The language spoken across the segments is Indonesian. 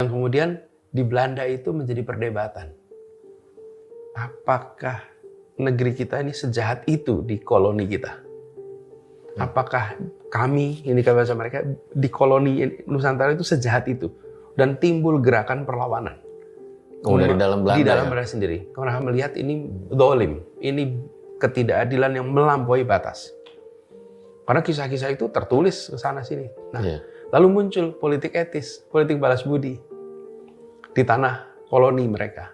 Yang kemudian di Belanda itu menjadi perdebatan. Apakah negeri kita ini sejahat itu di koloni kita? Apakah kami, ini kalau bahasa mereka, di koloni Nusantara itu sejahat itu? Dan timbul gerakan perlawanan. Dari dalam Belanda. Di dalam ya? Belanda sendiri. Karena melihat ini dolim, ini ketidakadilan yang melampaui batas. Karena kisah-kisah itu tertulis ke sana sini. Nah, lalu muncul politik etis, politik balas budi di tanah koloni mereka.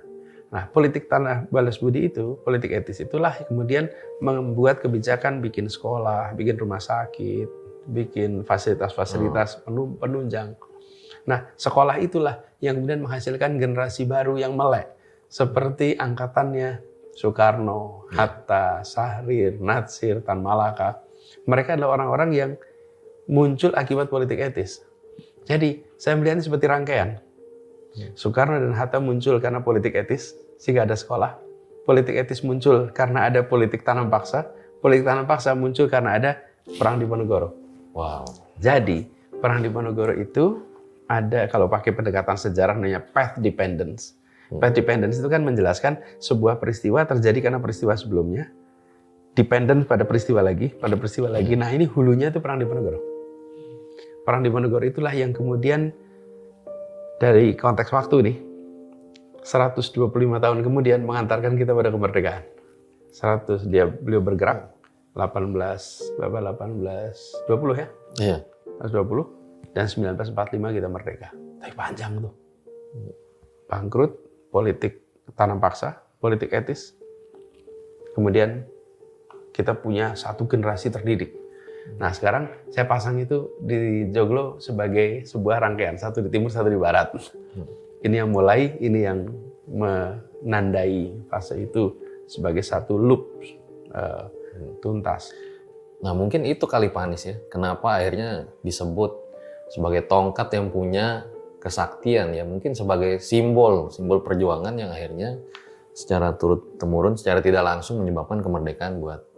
Nah, politik tanah balas budi itu, politik etis itulah kemudian membuat kebijakan bikin sekolah, bikin rumah sakit, bikin fasilitas-fasilitas penunjang. Nah, sekolah itulah yang kemudian menghasilkan generasi baru yang melek. Seperti angkatannya Soekarno, Hatta, Syahrir, Natsir, Tan Malaka. Mereka adalah orang-orang yang muncul akibat politik etis. Jadi, saya melihatnya seperti rangkaian. Soekarno dan Hatta muncul karena politik etis, sehingga ada sekolah. Politik etis muncul karena ada politik tanam paksa. Politik tanam paksa muncul karena ada Perang Diponegoro. Wow. Jadi, Perang Diponegoro itu ada, kalau pakai pendekatan sejarah, namanya path dependence. Path dependence itu kan menjelaskan sebuah peristiwa terjadi karena peristiwa sebelumnya, dependent pada peristiwa lagi, Nah, ini hulunya itu Perang Diponegoro. Perang Diponegoro itulah yang kemudian dari konteks waktu nih, 125 tahun kemudian mengantarkan kita pada kemerdekaan. Beliau bergerak 1820 ya? Iya. 1820 dan 1945 kita merdeka. Tapi panjang tuh. Bangkrut, politik tanam paksa, politik etis. Kemudian kita punya satu generasi terdidik. Nah, sekarang saya pasang itu di Joglo sebagai sebuah rangkaian, satu di timur, satu di barat. Ini yang mulai, ini yang menandai fase itu sebagai satu loop tuntas. Nah, mungkin itu kali Pak Anies ya, kenapa akhirnya disebut sebagai tongkat yang punya kesaktian ya, mungkin sebagai simbol perjuangan yang akhirnya secara turut-temurun, secara tidak langsung menyebabkan kemerdekaan buat